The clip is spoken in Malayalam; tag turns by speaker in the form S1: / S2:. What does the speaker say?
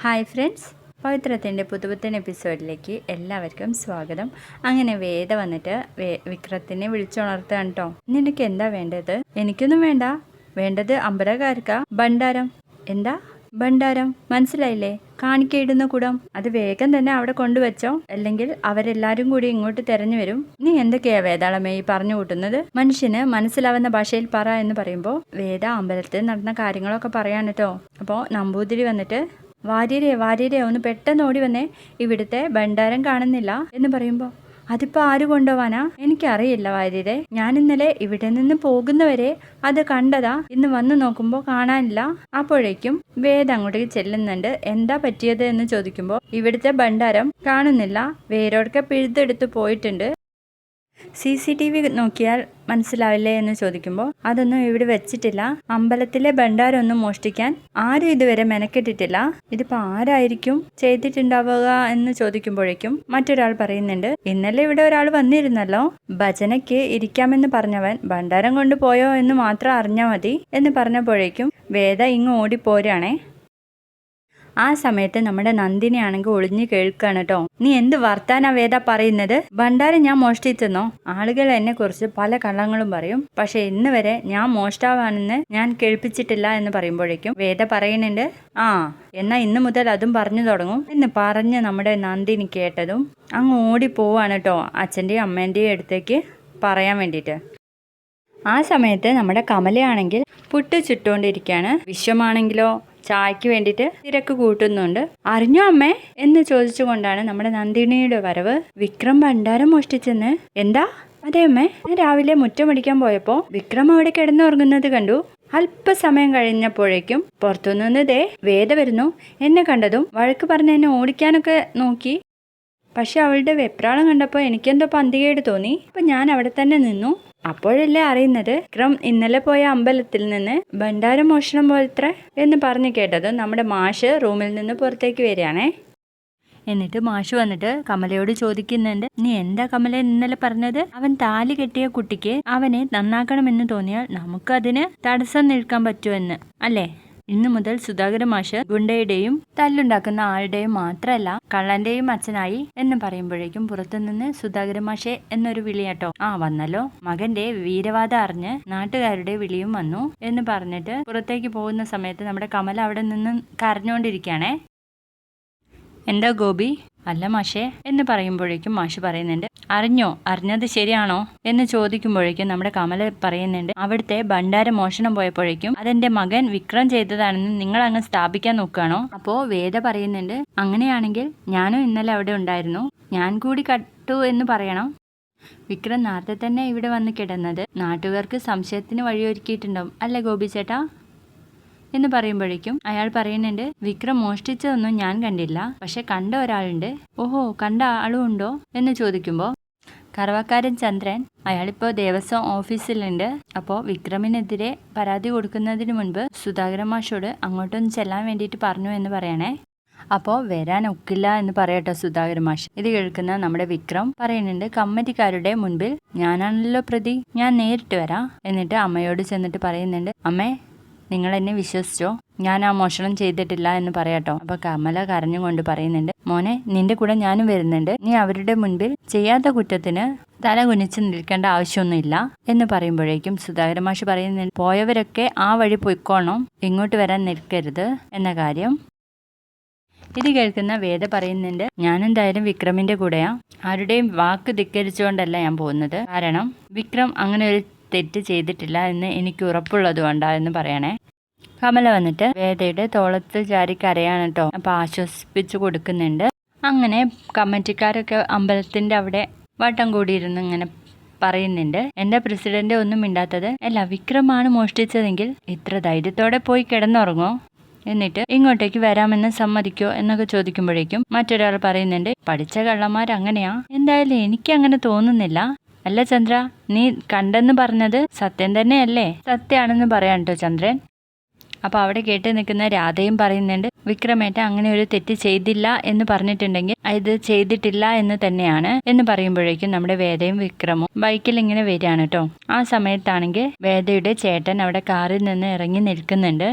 S1: ഹായ് ഫ്രണ്ട്സ്, പവിത്രത്തിൻ്റെ പുതുപുത്തൻ എപ്പിസോഡിലേക്ക് എല്ലാവർക്കും സ്വാഗതം. അങ്ങനെ വേദ വന്നിട്ട് വിക്രത്തിനെ വിളിച്ചുണർത്തുകയാണ് കേട്ടോ. നിനക്ക് എന്താ വേണ്ടത്? എനിക്കൊന്നും വേണ്ട, വേണ്ടത് അമ്പലക്കാർക്കാ. ഭണ്ഡാരം. എന്താ ഭണ്ഡാരം? മനസ്സിലായില്ലേ? കാണിക്കയിടുന്ന കുടം. അത് വേഗം തന്നെ അവിടെ കൊണ്ടുവച്ചോ, അല്ലെങ്കിൽ അവരെല്ലാരും കൂടി ഇങ്ങോട്ട് തെരഞ്ഞു വരും. നീ എന്തൊക്കെയാ വേദാളമേ ഈ പറഞ്ഞു കൂട്ടുന്നത്? മനുഷ്യന് മനസ്സിലാവുന്ന ഭാഷയിൽ പറ എന്ന് പറയുമ്പോൾ വേദ അമ്പലത്തിൽ നടന്ന കാര്യങ്ങളൊക്കെ പറയാൻ കേട്ടോ. അപ്പോൾ നമ്പൂതിരി വന്നിട്ട് വാര്യരെ ഒന്ന് പെട്ടെന്ന് ഓടി വന്നേ, ഇവിടുത്തെ ഭണ്ഡാരം കാണുന്നില്ല എന്ന് പറയുമ്പോൾ അതിപ്പോൾ ആര് കൊണ്ടുപോവാനാ? എനിക്കറിയില്ല വാര്യരെ, ഞാൻ ഇന്നലെ ഇവിടെ നിന്ന് പോകുന്നവരെ അത് കണ്ടതാ, ഇന്ന് വന്ന് നോക്കുമ്പോൾ കാണാനില്ല. അപ്പോഴേക്കും വേദ അങ്ങോട്ടേക്ക് ചെല്ലുന്നുണ്ട്. എന്താ പറ്റിയത് എന്ന് ചോദിക്കുമ്പോൾ ഇവിടുത്തെ ഭണ്ഡാരം കാണുന്നില്ല, വേരോടൊക്കെ പിഴുതെടുത്ത് പോയിട്ടുണ്ട്. CCTV നോക്കിയാൽ മനസ്സിലാവില്ലേ എന്ന് ചോദിക്കുമ്പോൾ അതൊന്നും ഇവിടെ വെച്ചിട്ടില്ല, അമ്പലത്തിലെ ഭണ്ഡാരമൊന്നും മോഷ്ടിക്കാൻ ആരും ഇതുവരെ മെനക്കെട്ടിട്ടില്ല, ഇതിപ്പോൾ ആരായിരിക്കും ചെയ്തിട്ടുണ്ടാവുക എന്ന് ചോദിക്കുമ്പോഴേക്കും മറ്റൊരാൾ പറയുന്നുണ്ട്, ഇന്നലെ ഇവിടെ ഒരാൾ വന്നിരുന്നല്ലോ, ഭജനയ്ക്ക് ഇരിക്കാമെന്ന് പറഞ്ഞവൻ ഭണ്ഡാരം കൊണ്ടുപോയോ എന്ന് മാത്രം അറിഞ്ഞാൽ മതി എന്ന് പറഞ്ഞപ്പോഴേക്കും വേദ ഇങ്ങ് ഓടിപ്പോരാണേ. ആ സമയത്ത് നമ്മുടെ നന്ദിനി ആണെങ്കിൽ ഒളിഞ്ഞു കേൾക്കാണ് കേട്ടോ. നീ എന്ത് വർത്താനാ വേദ പറയുന്നത്? ഭണ്ഡാരം ഞാൻ മോഷ്ടിച്ചെന്നോ? ആളുകൾ എന്നെ കുറിച്ച് പല കള്ളങ്ങളും പറയും, പക്ഷെ ഇന്ന് വരെ ഞാൻ മോഷ്ടാവാണെന്ന് ഞാൻ കേൾപ്പിച്ചിട്ടില്ല എന്ന് പറയുമ്പോഴേക്കും വേദ പറയുന്നുണ്ട്, എന്നാ ഇന്ന് മുതൽ അതും പറഞ്ഞു തുടങ്ങും എന്ന് പറഞ്ഞ് നമ്മുടെ നന്ദിനി കേട്ടതും അങ്ങ് ഓടിപ്പോവാണ് കേട്ടോ അച്ഛൻ്റെയും അമ്മേൻ്റെയും അടുത്തേക്ക് പറയാൻ വേണ്ടിയിട്ട്. ആ സമയത്ത് നമ്മുടെ കമലയാണെങ്കിൽ പുട്ട് ചുട്ടുകൊണ്ടിരിക്കുകയാണ്. വിശ്വമാണെങ്കിലോ ചായക്ക് വേണ്ടിയിട്ട് തിരക്ക് കൂട്ടുന്നുണ്ട്. അറിഞ്ഞോ അമ്മേ എന്ന് ചോദിച്ചുകൊണ്ടാണ് നമ്മുടെ നന്ദിനിയുടെ വരവ്. വിക്രം ഭണ്ഡാരം മോഷ്ടിച്ചെന്ന്? എന്താ? അതെ അമ്മേ, ഞാൻ രാവിലെ മുറ്റമടിക്കാൻ പോയപ്പോൾ വിക്രം അവിടെ കിടന്നുറങ്ങുന്നത് കണ്ടു. അല്പസമയം കഴിഞ്ഞപ്പോഴേക്കും പുറത്തുനിന്ന് ദേ വേദ വരുന്നു. എന്നെ കണ്ടതും വഴക്ക് പറഞ്ഞ് എന്നെ ഓടിക്കാനൊക്കെ നോക്കി, പക്ഷെ അവളുടെ വെപ്രാളം കണ്ടപ്പോൾ എനിക്കെന്തോ പന്തികേട് തോന്നി. അപ്പം ഞാൻ അവിടെ തന്നെ നിന്നു. അപ്പോഴല്ലേ അറിയുന്നത് വിക്രം ഇന്നലെ പോയ അമ്പലത്തിൽ നിന്ന് ഭണ്ഡാരം മോഷണം പോലത്ര എന്ന് പറഞ്ഞു കേട്ടത് നമ്മുടെ മാഷ് റൂമിൽ നിന്ന് പുറത്തേക്ക് വരികയാണേ. എന്നിട്ട് മാഷ് വന്നിട്ട് കമലയോട് ചോദിക്കുന്നുണ്ട്, നീ എന്താ കമല ഇന്നലെ പറഞ്ഞത്? അവൻ താലി കെട്ടിയ കുട്ടിക്ക് അവനെ നന്നാക്കണമെന്ന് തോന്നിയാൽ നമുക്കതിന് തടസ്സം നിൽക്കാൻ പറ്റുമെന്ന് അല്ലേ? ഇന്നു മുതൽ സുധാകര മാഷ് ഗുണ്ടയുടെയും തല്ലുണ്ടാക്കുന്ന ആളുടെയും മാത്രമല്ല കള്ളന്റെയും അച്ഛനായി എന്ന് പറയുമ്പോഴേക്കും പുറത്തുനിന്ന് സുധാകര മാഷെ എന്നൊരു വിളിയാട്ടോ. വന്നല്ലോ, മകന്റെ വീരവാദം അറിഞ്ഞ് നാട്ടുകാരുടെ വിളിയും വന്നു എന്ന് പറഞ്ഞിട്ട് പുറത്തേക്ക് പോകുന്ന സമയത്ത് നമ്മുടെ കമല അവിടെ നിന്ന് കരഞ്ഞുകൊണ്ടിരിക്കുകയാണേ. എന്താ ഗോപി? അല്ല മാഷേ എന്ന് പറയുമ്പോഴേക്കും മാഷ് പറയുന്നുണ്ട്, അറിഞ്ഞത് ശരിയാണോ എന്ന് ചോദിക്കുമ്പോഴേക്കും നമ്മുടെ കമല പറയുന്നുണ്ട്, അവിടുത്തെ ഭണ്ഡാര മോഷണം പോയപ്പോഴേക്കും അതെന്റെ മകൻ വിക്രം ചെയ്തതാണെന്ന് നിങ്ങൾ അങ്ങ് സ്ഥാപിക്കാൻ നോക്കുകയാണോ? അപ്പോൾ വേദ പറയുന്നുണ്ട്, അങ്ങനെയാണെങ്കിൽ ഞാനും ഇന്നലെ അവിടെ ഉണ്ടായിരുന്നു, ഞാൻ കൂടി കട്ടു എന്ന് പറയണം. വിക്രം നേരത്തെ തന്നെ ഇവിടെ വന്ന് കിടന്നത് നാട്ടുകാർക്ക് സംശയത്തിന് വഴിയൊരുക്കിയിട്ടുണ്ടാവും അല്ലേ ഗോപി ചേട്ടാ എന്ന് പറയുമ്പോഴേക്കും അയാൾ പറയുന്നുണ്ട്, വിക്രം മോഷ്ടിച്ചതൊന്നും ഞാൻ കണ്ടില്ല, പക്ഷെ കണ്ട ഒരാളുണ്ട്. ഓഹോ, കണ്ട ആളും ഉണ്ടോ എന്ന് ചോദിക്കുമ്പോൾ കറവക്കാരൻ ചന്ദ്രൻ, അയാളിപ്പോൾ ദേവസ്വം ഓഫീസിലുണ്ട്. അപ്പോൾ വിക്രമിനെതിരെ പരാതി കൊടുക്കുന്നതിന് മുൻപ് സുധാകര മാഷോട് അങ്ങോട്ടൊന്ന് ചെല്ലാൻ വേണ്ടിയിട്ട് പറഞ്ഞു എന്ന് പറയണേ. അപ്പോൾ വരാൻ ഒക്കില്ല എന്ന് പറയട്ടോ സുധാകര മാഷ്. ഇത് കേൾക്കുന്ന നമ്മുടെ വിക്രം പറയുന്നുണ്ട്, കമ്മിറ്റിക്കാരുടെ മുൻപിൽ ഞാനാണല്ലോ പ്രതി, ഞാൻ നേരിട്ട് വരാം. എന്നിട്ട് അമ്മയോട് ചെന്നിട്ട് പറയുന്നുണ്ട്, അമ്മേ നിങ്ങൾ എന്നെ വിശ്വസിച്ചോ, ഞാൻ ആ മോഷണം ചെയ്തിട്ടില്ല എന്ന് പറയാട്ടോ. അപ്പൊ കമല കരഞ്ഞുകൊണ്ട് പറയുന്നുണ്ട്, മോനെ നിന്റെ കൂടെ ഞാനും വരുന്നുണ്ട്, നീ അവരുടെ മുൻപിൽ ചെയ്യാത്ത കുറ്റത്തിന് തല കുനിച്ച് നിൽക്കേണ്ട ആവശ്യമൊന്നുമില്ല എന്ന് പറയുമ്പോഴേക്കും സുധാകര മാഷ് പറയുന്നുണ്ട്, പോയവരൊക്കെ ആ വഴി പൊയ്ക്കോണം, ഇങ്ങോട്ട് വരാൻ നിൽക്കരുത് എന്ന കാര്യം. ഇത് കേൾക്കുന്ന വേദ പറയുന്നുണ്ട്, ഞാനെന്തായാലും വിക്രമിന്റെ കൂടെയാ, ആരുടെയും വാക്ക് ധിക്കരിച്ചുകൊണ്ടല്ല ഞാൻ പോകുന്നത്, കാരണം വിക്രം അങ്ങനെ ഒരു തെറ്റ് ചെയ്തിട്ടില്ല എന്ന് എനിക്ക് ഉറപ്പുള്ളത് കൊണ്ടാ എന്ന് പറയണേ. കമല വന്നിട്ട് വേദയുടെ തോളത്ത് ചാരി കരയാണ് കേട്ടോ. അപ്പൊ ആശ്വസിപ്പിച്ചു കൊടുക്കുന്നുണ്ട്. അങ്ങനെ കമ്മിറ്റിക്കാരൊക്കെ അമ്പലത്തിന്റെ അവിടെ വട്ടം കൂടിയിരുന്ന് ഇങ്ങനെ പറയുന്നുണ്ട്, എന്റെ പ്രസിഡന്റ് ഒന്നും മിണ്ടാത്തത്? അല്ല, വിക്രമാണ് മോഷ്ടിച്ചതെങ്കിൽ ഇത്ര ധൈര്യത്തോടെ പോയി കിടന്നുറങ്ങോ? എന്നിട്ട് ഇങ്ങോട്ടേക്ക് വരാമെന്ന് സമ്മതിക്കോ എന്നൊക്കെ ചോദിക്കുമ്പോഴേക്കും മറ്റൊരാൾ പറയുന്നുണ്ട്, പഠിച്ച കള്ളന്മാർ അങ്ങനെയാ, എന്തായാലും എനിക്ക് അങ്ങനെ തോന്നുന്നില്ല. അല്ല ചന്ദ്ര, നീ കണ്ടെന്ന് പറഞ്ഞത് സത്യം തന്നെയല്ലേ? സത്യമാണെന്ന് പറയാൻ കേട്ടോ ചന്ദ്രൻ. അപ്പോൾ അവിടെ കേട്ട് നിൽക്കുന്ന രാധയും പറയുന്നുണ്ട്, വിക്രമേട്ട അങ്ങനെ ഒരു തെറ്റ് ചെയ്തില്ല എന്ന് പറഞ്ഞിട്ടുണ്ടെങ്കിൽ ഇത് ചെയ്തിട്ടില്ല എന്ന് തന്നെയാണ് എന്ന് പറയുമ്പോഴേക്കും നമ്മുടെ വേദയും വിക്രമും ബൈക്കിൽ ഇങ്ങനെ വരികയാണ് കേട്ടോ. ആ സമയത്താണെങ്കിൽ വേദയുടെ ചേട്ടൻ അവിടെ കാറിൽ നിന്ന് ഇറങ്ങി നിൽക്കുന്നുണ്ട്.